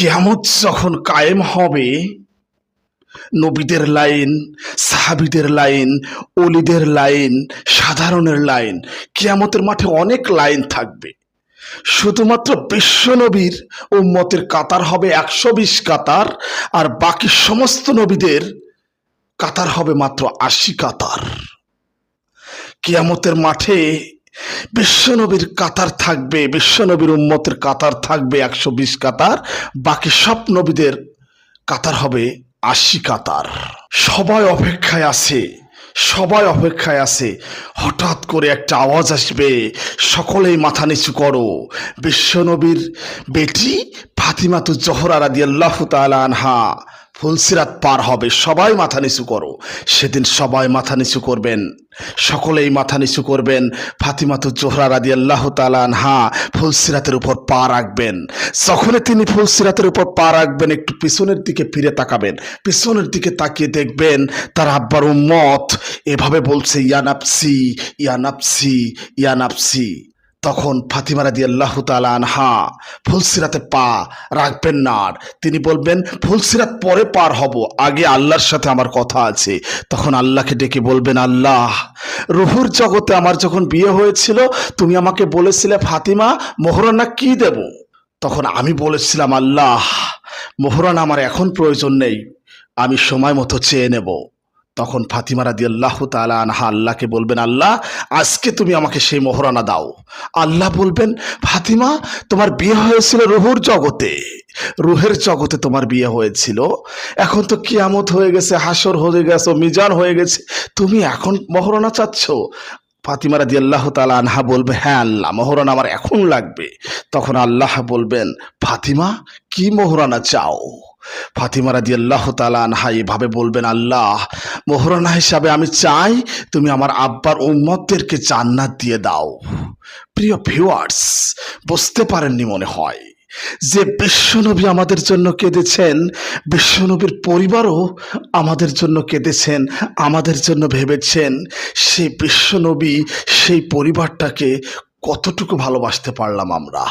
কিয়ামত যখন কায়েম হবে, নবীদের লাইন, সাহাবীদের লাইন, অলিদের লাইন, সাধারণের লাইন, কিয়ামতের মাঠে অনেক লাইন থাকবে। শুধুমাত্র বিশ্বনবীর উম্মতের কাতার হবে ১২০ কাতার, আর বাকি সমস্ত নবীদের কাতার হবে মাত্র ৮০ কাতার। কিয়ামতের মাঠে বিশ্বনবীর কাতার থাকবে, বিশ্বনবীর উম্মতের কাতার থাকবে ১২০ কাতার, বাকি সব নবীদের কাতার হবে ৮০ কাতার। সবাই অপেক্ষায় আছে, সবাই অপেক্ষায় আছে। হঠাৎ করে একটা আওয়াজ আসবে, সকলেই মাথা নিচু করো। বিশ্বনবীর বেটি ফাতিমাতুজ জোহরা রাদিয়াল্লাহু তাআলা আনহা ফুলসিরাত পার হবে, সবাই মাথা নিচু করো। সেদিন সবাই মাথা নিচু করবেন, সকলেই মাথা নিচু করবেন। ফাতিমাতুজ জোহরা রাদিয়াল্লাহু তাআলা আনহা ফুলসিরাতের উপর পা রাখবেন। যখনই তিনি ফুলসিরাতের উপর পা রাখবেন, একটু পিছনের দিকে ফিরে তাকাবেন। পিছনের দিকে তাকিয়ে দেখবেন তার আব্বার উম্মত এভাবে বলছে, ইয়া নাফসি, ইয়া নাফসি, ইয়া নাফসি। তখন ফাতিমা রাদিয়াল্লাহু তাআলা আনহা ফুলসিরাতে পা রাখবেন না, আর তিনি বলবেন ফুলসিরাত পরে পার হব, আগে আল্লাহর সাথে আমার কথা আছে। তখন আল্লাহকে ডেকে বলবেন, আল্লাহ, রুহুর জগতে আমার যখন বিয়ে হয়েছিল তুমি আমাকে বলেছিলে ফাতিমা মোহরানা কি দেব? তখন আমি বলেছিলাম, আল্লাহ, মোহরানা আমার এখন প্রয়োজন নেই, আমি সময় মতো চেয়ে নেব। তখন ফাতিমা রাদিয়াল্লাহু তাআলা আনহা আল্লাহকে বলবেন, আল্লাহ, আজকে তুমি আমাকে সেই মোহরানা দাও। আল্লাহ বলবেন, ফাতিমা, তোমার বিয়ে হয়েছিল রুহুর জগতে, রুহের জগতে তোমার বিয়ে হয়েছিল, এখন তো কিয়ামত হয়ে গেছে, হাসর হয়ে গেছে, মিজান হয়ে গেছে, তুমি এখন মোহরানা চাচ্ছ? ফাতিমা রাদিয়াল্লাহু তাআলা আনহা বলবে, হ্যাঁ আল্লাহ, মোহরানা আমার এখন লাগবে। তখন আল্লাহ বলবেন, ফাতিমা, কি মোহরানা চাও? ফাতিমা রাদিয়াল্লাহু তাআলা আনহা এভাবে বলবেন, আল্লাহ, মোহরানা হিসাবে আমি চাই তুমি আমার আব্বার উম্মতদেরকে জান্নাত দিয়ে দাও। প্রিয় ভিউয়ার্স, বুঝতে পারেননি মনে হয় যে বিশ্বনবী আমাদের জন্য কেঁদেছেন, বিশ্বনবীর পরিবারও আমাদের জন্য কেঁদেছেন, আমাদের জন্য ভেবেছেন। সেই বিশ্বনবী, সেই পরিবারটাকে কতটুকু ভালোবাসতে পারলাম আমরা।